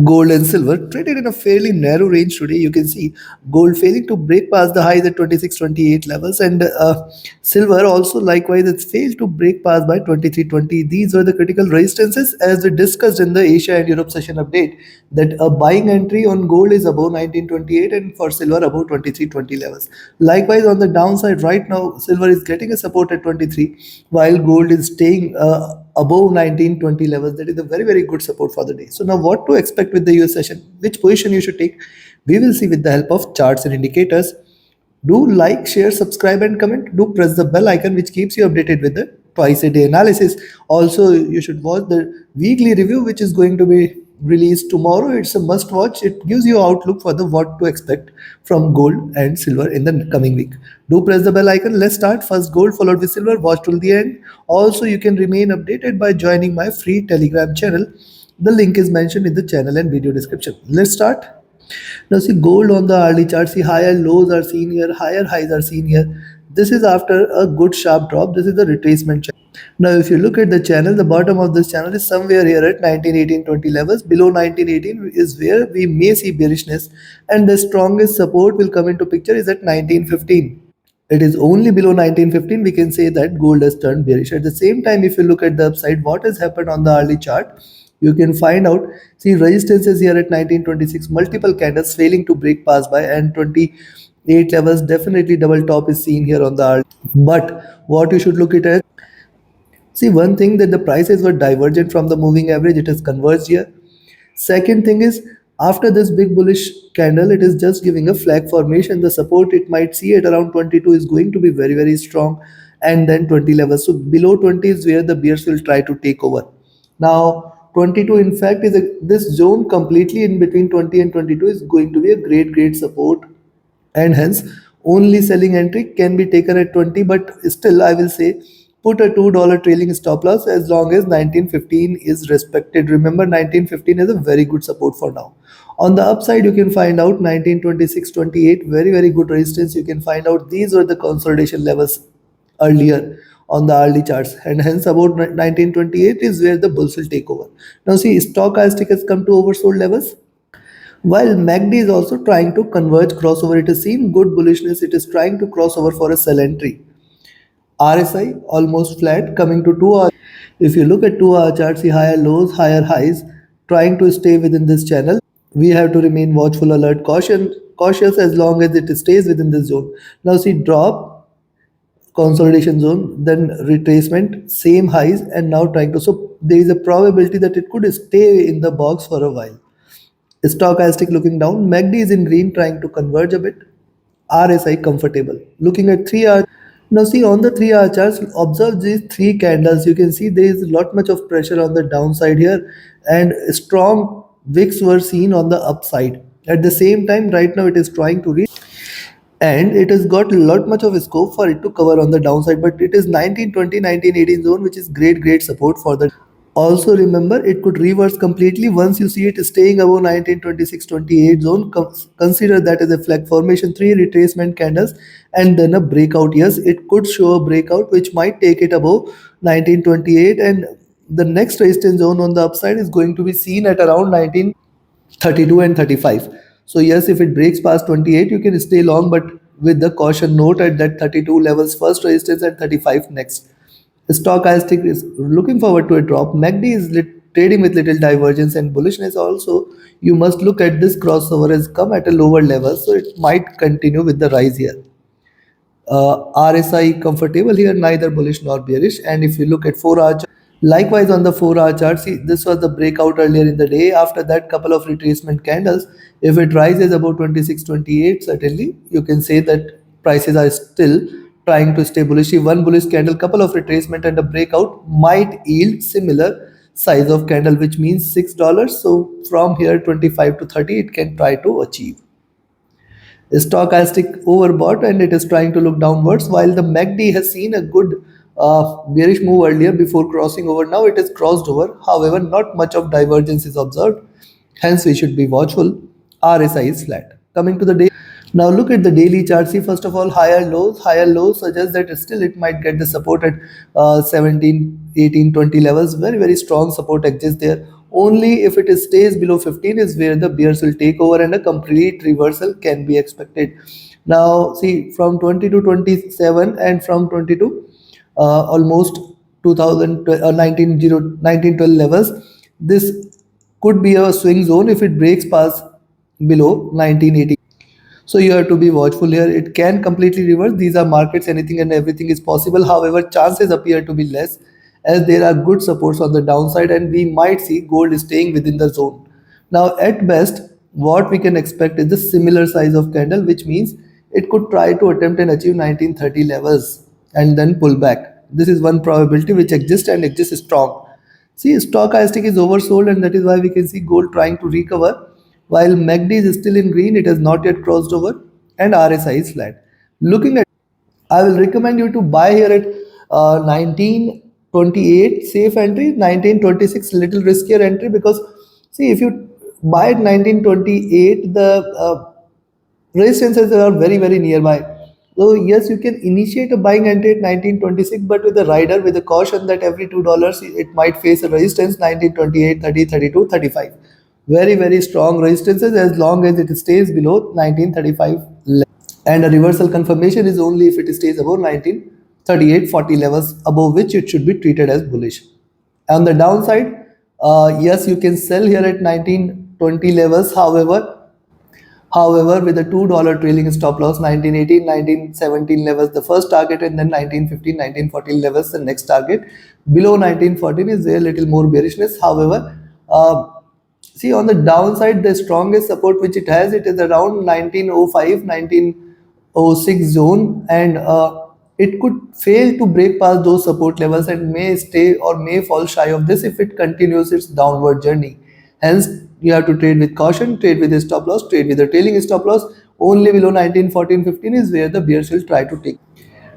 Gold and silver traded in a fairly narrow range today. You can see gold failing to break past the highs at 26.28 levels, and silver also likewise it's failed to break past by 23.20. These were the critical resistances as we discussed in the Asia and Europe session update, that a buying entry on gold is above 1928 and for silver above 23.20 levels. Likewise on the downside right now silver is getting a support at 23 while gold is staying above 1920 levels. That is a very very good support for the day. So now what to expect with the US session, which position you should take, we will see with the help of charts and indicators. Do like, share, subscribe and comment. Do press the bell icon which keeps you updated with the twice a day analysis. Also you should watch the weekly review which is going to be released tomorrow. It's a must watch. It gives you outlook for the what to expect from gold and silver in the coming week. Do press the bell icon. Let's start. First gold followed with silver. Watch till the end. Also you can remain updated by joining my free Telegram channel. The link is mentioned in the channel and video description. Let's start. Now see gold on the hourly chart, see higher lows are seen here, higher highs are seen here. This is after a good sharp drop. This is the retracement channel. Now if you look at the channel, the bottom of this channel is somewhere here at 1918-20 levels. Below 1918 is where we may see bearishness, and the strongest support will come into picture is at 1915. It is only below 1915 we can say that gold has turned bearish. At the same time, if you look at the upside, what has happened on the hourly chart, you can find out, see resistances here at 1926, multiple candles failing to break past by, and 28 levels, definitely double top is seen here on the hourly. But what you should look at, see one thing, that the prices were divergent from the moving average, it has converged here. Second thing is, after this big bullish candle, it is just giving a flag formation. The support it might see at around 22 is going to be very, very strong, and then 20 levels. So below 20 is where the bears will try to take over. Now, 22 in fact is this zone completely in between 20 and 22 is going to be a great, great support, and hence only selling entry can be taken at 20. But still I will say put a $2 trailing stop loss as long as 1915 is respected. Remember 1915 is a very good support for now. On the upside you can find out 1926-28, very very good resistance. You can find out these were the consolidation levels earlier on the early charts, and hence about 1928 is where the bulls will take over. Now see stochastic has come to oversold levels, while MACD is also trying to converge crossover. It has seen good bullishness, it is trying to cross over for a sell entry. RSI almost flat coming to 2 hour. If you look at 2 hour chart, see higher lows, higher highs, trying to stay within this channel. We have to remain watchful, alert, cautious as long as it stays within this zone. Now see drop, consolidation zone, then retracement, same highs, and now trying to, so there is a probability that it could stay in the box for a while. Stochastic looking down, MACD is in green trying to converge a bit, RSI comfortable. Looking at 3 hour, now see on the 3 hour charts, observe these three candles. You can see there is a lot much of pressure on the downside here, and strong wicks were seen on the upside. At the same time, right now it is trying to reach, and it has got a lot much of scope for it to cover on the downside, but it is 1920 1918 zone which is great great support for the. Also remember it could reverse completely once you see it staying above 1926-28 zone. Consider that as a flag formation, three retracement candles and then a breakout. Yes, it could show a breakout which might take it above 1928, and the next resistance zone on the upside is going to be seen at around 1932 and 35. So yes, if it breaks past 28 you can stay long, but with the caution note at that 32 levels first resistance and 35 next. Stochastic is looking forward to a drop. MACD is trading with little divergence and bullishness. Also, you must look at this crossover has come at a lower level, so it might continue with the rise here. RSI comfortable here, neither bullish nor bearish. And if you look at 4 hour chart, likewise on the 4 hour chart, see this was the breakout earlier in the day. After that, couple of retracement candles. If it rises about 26-28, certainly you can say that prices are still trying to stay bullish. One bullish candle, couple of retracement and a breakout might yield similar size of candle, which means $6. So from here 25 to 30 it can try to achieve. Stochastic overbought and it is trying to look downwards, while the MACD has seen a good bearish move earlier before crossing over. Now it is crossed over, however not much of divergence is observed, hence we should be watchful. RSI is flat. Coming to the day, now look at the daily chart. See first of all higher lows suggest that still it might get the support at 17 18 20 levels. Very very strong support exists there. Only if it stays below 15 is where the bears will take over and a complete reversal can be expected. Now see, from 20 to 27 and from 20 to almost 2000 1912 levels, this could be a swing zone if it breaks past below 1980. So you have to be watchful here. It can completely reverse. These are markets, anything and everything is possible. However, chances appear to be less as there are good supports on the downside and we might see gold staying within the zone. Now, at best, what we can expect is the similar size of candle, which means it could try to attempt and achieve 1930 levels and then pull back. This is one probability which exists and exists strong. See, stochastic is oversold, and that is why we can see gold trying to recover. While MACD is still in green, it has not yet crossed over, and RSI is flat. Looking at, I will recommend you to buy here at 1928 safe entry, 1926 little riskier entry because see if you buy at 1928, the resistances are very nearby. So yes, you can initiate a buying entry at 1926, but with a rider with a caution that every $2 it might face a resistance 1928, 30, 32, 35. Very strong resistances as long as it stays below 1935 level. And a reversal confirmation is only if it stays above 1938-40 levels, above which it should be treated as bullish. On the downside, yes, you can sell here at 1920 levels. However, with a $2 trailing stop loss, 1918, 1917 levels, the first target, and then 1915, 1914 levels, the next target. Below 1914 is there a little more bearishness. However, see on the downside, the strongest support which it is around 1905, 1906 zone, and it could fail to break past those support levels and may stay or may fall shy of this if it continues its downward journey. Hence, you have to trade with caution, trade with a stop loss, trade with a trailing stop loss. Only below 1914-15 is where the bears will try to take.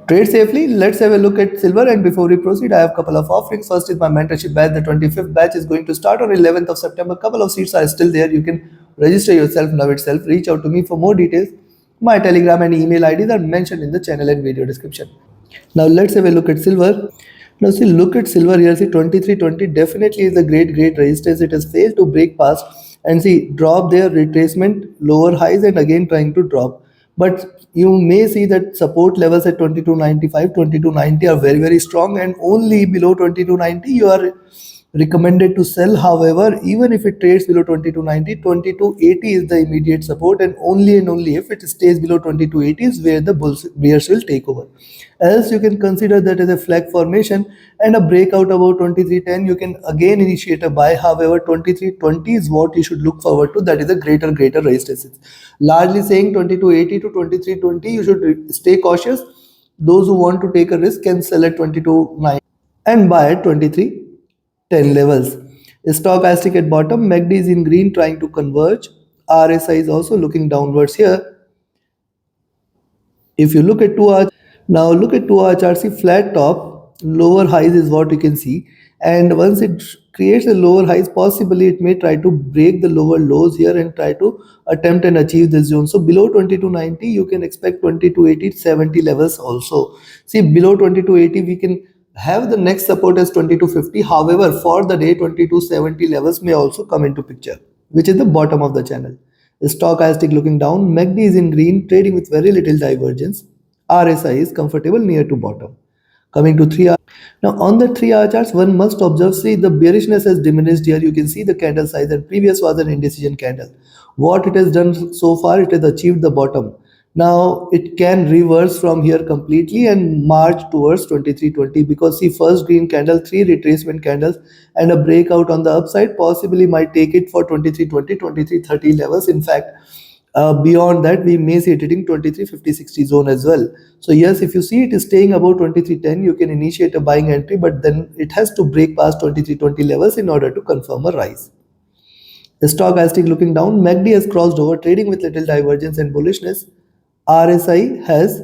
Trade safely. Let's have a look at silver. And before we proceed, I have a couple of offerings. First is my mentorship batch. The 25th batch is going to start on 11th of September. A couple of seats are still there. You can register yourself now itself. Reach out to me for more details. My Telegram and email IDs are mentioned in the channel and video description. Now let's have a look at silver. Now see, look at silver here. See, 2320 definitely is a great resistance. It has failed to break past and see drop there, retracement, lower highs, and again trying to drop. But you may see that support levels at 2295, 2290 are very strong, and only below 2290 you are recommended to sell. However, even if it trades below 2290, 2280 is the immediate support, and only if it stays below 2280 is where the bears will take over. Else you can consider that as a flag formation and a breakout above 2310, you can again initiate a buy. However, 2320 is what you should look forward to, that is a greater resistance. Largely saying 2280 to 2320 you should stay cautious. Those who want to take a risk can sell at 2290 and buy at 2310 levels. Stochastic at bottom, MACD is in green trying to converge. RSI is also looking downwards here. If you look at 2 hour, now look at 2 hour chart, see flat top, lower highs is what you can see. And once it creates a lower highs, possibly it may try to break the lower lows here and try to attempt and achieve this zone. So below 2290, you can expect 2280, 70 levels also. See below 2280, we can have the next support as 2250. However, for the day 2270 levels may also come into picture, which is the bottom of the channel. Stochastic looking down, MACD is in green, trading with very little divergence. RSI is comfortable near to bottom. Coming to 3 hour. Now on the 3 hour charts, one must observe, see the bearishness has diminished here. You can see the candle size, and previous was an indecision candle. What it has done so far, it has achieved the bottom. Now it can reverse from here completely and march towards 2320 because see first green candle, 3 retracement candles, and a breakout on the upside possibly might take it for 2320, 2330 levels. In fact, beyond that we may see it hitting 2350-60 zone as well. So yes, if you see it is staying above 2310, you can initiate a buying entry, but then it has to break past 2320 levels in order to confirm a rise. The stochastic looking down, MACD has crossed over, trading with little divergence and bullishness. RSI has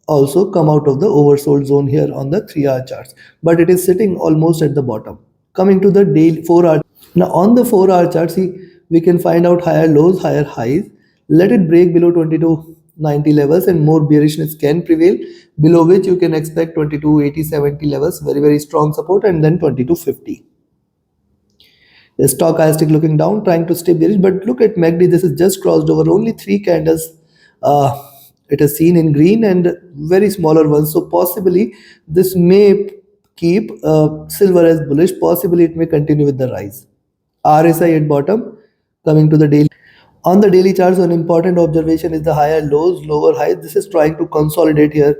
also come out of the oversold zone here on the 3 hour charts, but it is sitting almost at the bottom. Coming to the daily 4 hour. Now on the 4 hour chart, see we can find out higher lows, higher highs. Let it break below 2290 levels and more bearishness can prevail, below which you can expect 2280, 70 levels, very strong support, and then 2250. Stochastic looking down, trying to stay bearish, but look at MACD. This is just crossed over only three candles. Uh, it is seen in green and very smaller ones. So possibly this may keep silver as bullish. Possibly it may continue with the rise. RSI at bottom. Coming to the daily. On the daily charts, an important observation is the higher lows, lower highs. This is trying to consolidate here.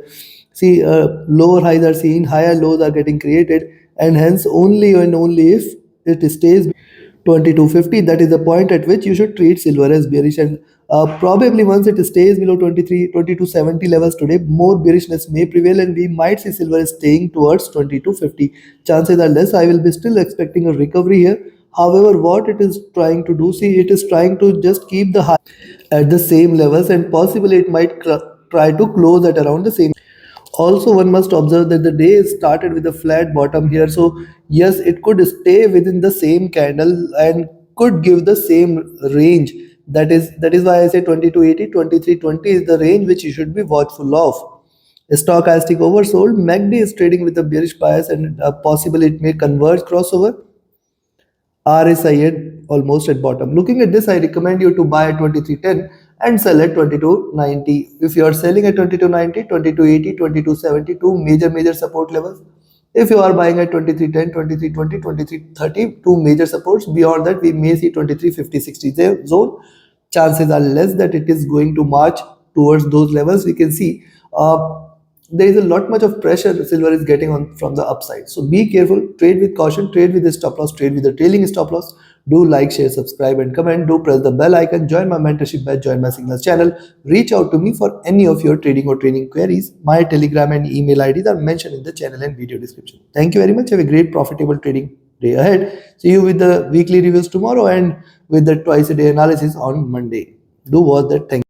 See, lower highs are seen, higher lows are getting created, and hence only and only if it stays 2250, that is the point at which you should treat silver as bearish. And probably once it stays below 2270 levels today, more bearishness may prevail, and we might see silver staying towards 2250. Chances are less. I will be still expecting a recovery here. However, what it is trying to do, see, it is trying to just keep the high at the same levels, and possibly it might try to close at around the same. Also, one must observe that the day started with a flat bottom here. So yes, it could stay within the same candle and could give the same range. That is why I say 2280, 2320 is the range which you should be watchful of. Stochastic oversold. MACD is trading with a bearish bias, and possibly it may converge crossover. RSI at almost at bottom. Looking at this, I recommend you to buy at 2310 and sell at 2290. If you are selling at 2290, 2280, 2272 major support levels. If you are buying at 2310, 2320, 2330, two major supports. Beyond that, we may see 2350, 60 zone. Chances are less that it is going to march towards those levels. We can see there is a lot much of pressure the silver is getting on from the upside. So be careful, trade with caution, trade with the stop loss, trade with the trailing stop loss. Do like, share, subscribe, and comment. Do press the bell icon. Join my mentorship batch. Join my signals channel. Reach out to me for any of your trading or training queries. My Telegram and email IDs are mentioned in the channel and video description. Thank you very much. Have a great profitable trading day ahead. See you with the weekly reviews tomorrow and with the twice a day analysis on Monday. Do watch that. Thank you.